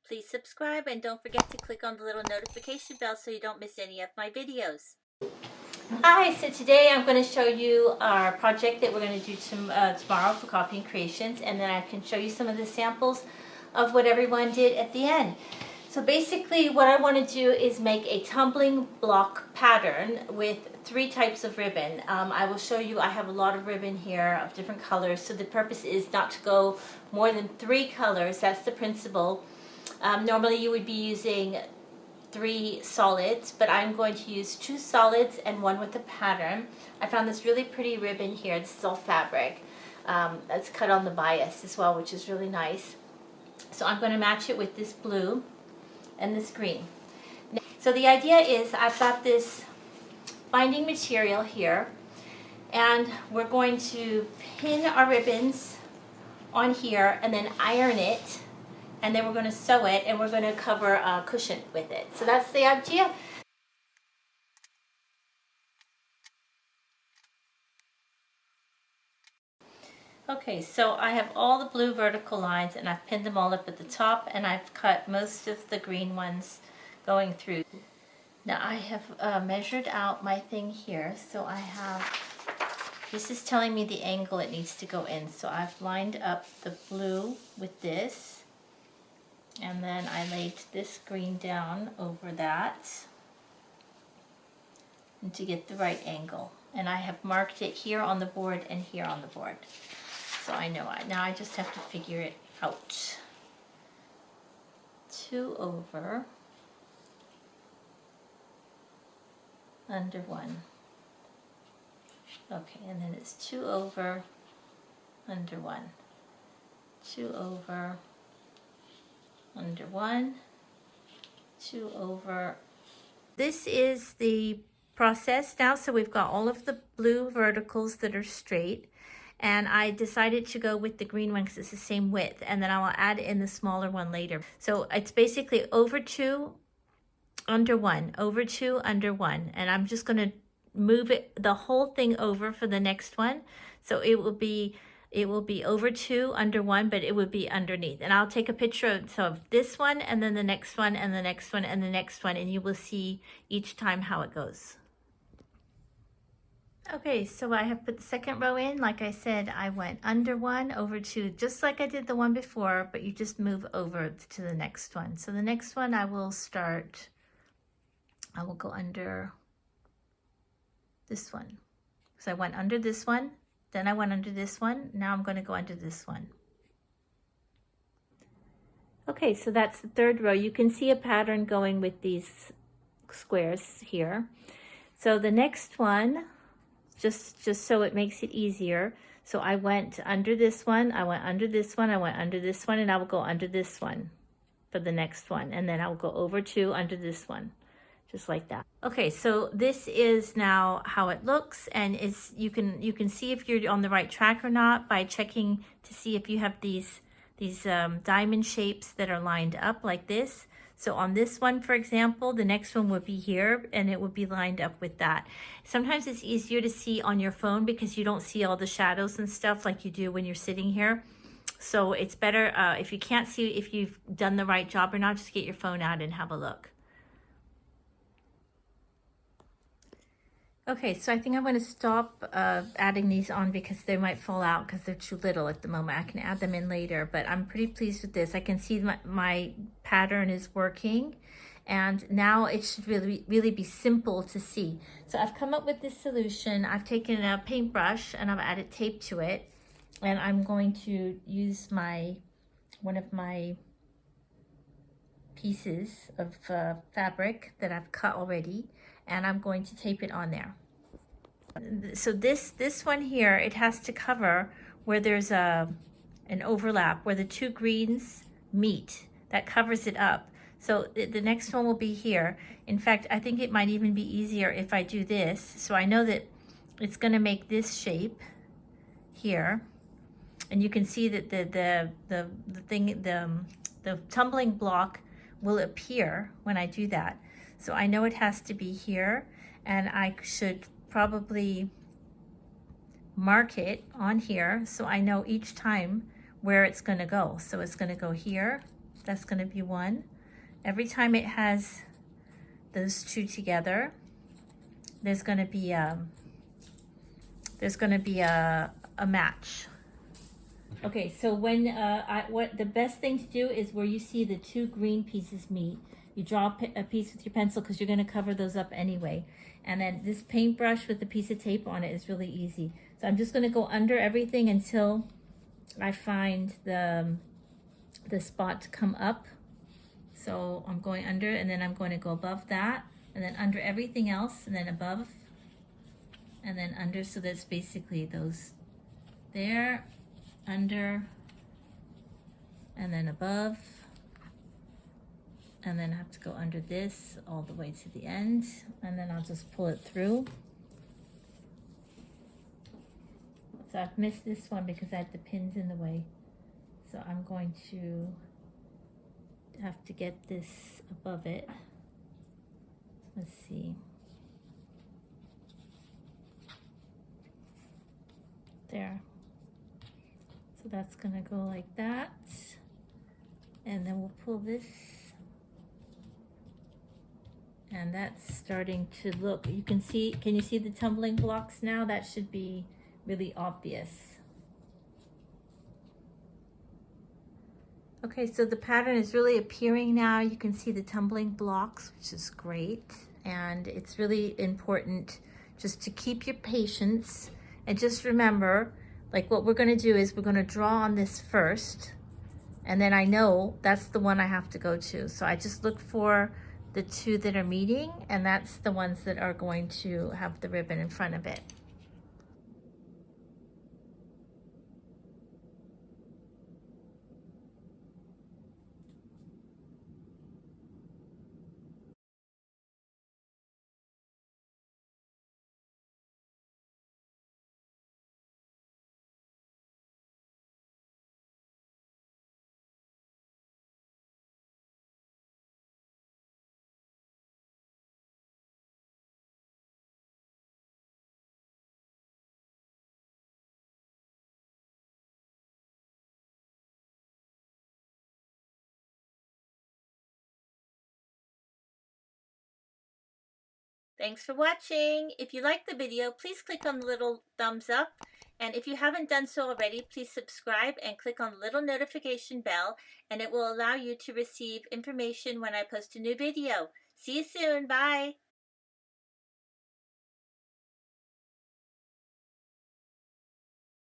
Please subscribe and don't forget to click on the little notification bell so you don't miss any of my videos. Hi, so today I'm going to show you our project that we're going to do tomorrow for Coffee and Creations, and then I can show you some of the samples of what everyone did at the end. So basically what I want to do is make a tumbling block pattern with 3 types of ribbon. I will show you, I have a lot of ribbon here of different colors, so the purpose is not to go more than 3 colors. That's the principle. Normally you would be using 3 solids, but I'm going to use 2 solids and 1 with a pattern. I found this really pretty ribbon here. This is all fabric. That's cut on the bias as well, which is really nice. So I'm going to match it with this blue and this green. So the idea is I've got this binding material here, and we're going to pin our ribbons on here and then iron it, and then we're going to sew it, and we're going to cover a cushion with it. So that's the idea. Okay, so I have all the blue vertical lines and I've pinned them all up at the top, and I've cut most of the green ones going through. Now I have measured out my thing here, so I have, this is telling me the angle it needs to go in. So I've lined up the blue with this, and then I laid this green down over that and to get the right angle. And I have marked it here on the board and here on the board. So I know now I just have to figure it out. 2 over under 1. Okay, and then it's 2 over under 1. 2 over under 1. 2 over. This is the process now. So we've got all of the blue verticals that are straight, and I decided to go with the green one because it's the same width, and then I will add in the smaller one later. So it's basically over 2 under 1, over 2 under 1, and I'm just going to move it, the whole thing over for the next one. So it will be over 2 under 1, but it would be underneath. And I'll take a picture of this one, and then the next one, and the next one, and the next one, and you will see each time how it goes. Okay, so I have put the second row in. Like I said, I went under 1, over 2, just like I did the one before, but you just move over to the next one. So the next one I will go under this one. So I went under this one, then I went under this one, now I'm going to go under this one. Okay, so that's the third row. You can see a pattern going with these squares here. So the next one, just so it makes it easier, so I went under this one, I went under this one, I went under this one, and I will go under this one for the next one, and then I will go over 2 under this one, just like that. Okay, so this is now how it looks, and you can see if you're on the right track or not by checking to see if you have these diamond shapes that are lined up like this. So on this one, for example, the next one would be here, and it would be lined up with that. Sometimes it's easier to see on your phone because you don't see all the shadows and stuff like you do when you're sitting here. So it's better if you can't see if you've done the right job or not, just get your phone out and have a look. Okay, so I think I'm going to stop adding these on because they might fall out because they're too little at the moment. I can add them in later, but I'm pretty pleased with this. I can see my pattern is working, and now it should really be simple to see. So I've come up with this solution. I've taken a paintbrush and I've added tape to it, and I'm going to use one of my pieces of fabric that I've cut already, and I'm going to tape it on there. So this one here, it has to cover where there's an overlap, where the 2 greens meet. That covers it up. So the next one will be here. In fact, I think it might even be easier if I do this. So I know that it's going to make this shape here, and you can see that the tumbling block will appear when I do that. So I know it has to be here, and I should probably mark it on here so I know each time where it's going to go. So it's going to go here, That's going to be one. Every time it has those two together, there's going to be a match. Okay, so when what the best thing to do is where you see the two green pieces meet, you draw a piece with your pencil because you're going to cover those up anyway. And then this paintbrush with a piece of tape on it is really easy. So I'm just going to go under everything until I find the spot to come up. So I'm going under, and then I'm going to go above that, and then under everything else, and then above, and then under. So that's basically those there, under, and then above, and then I have to go under this all the way to the end, and then I'll just pull it through. So I've missed this one because I had the pins in the way. So I'm going to have to get this above it. Let's see. There. So that's gonna go like that. And then we'll pull this. And that's starting to look, you can see, can you see the tumbling blocks now? That should be really obvious. Okay, so the pattern is really appearing now. You can see the tumbling blocks, which is great. And it's really important just to keep your patience. And just remember, like what we're gonna do is we're gonna draw on this first. And then I know that's the one I have to go to. So I just look for the two that are meeting, and that's the ones that are going to have the ribbon in front of it. Thanks for watching. If you liked the video, please click on the little thumbs up. And if you haven't done so already, please subscribe and click on the little notification bell, and it will allow you to receive information when I post a new video. See you soon. Bye.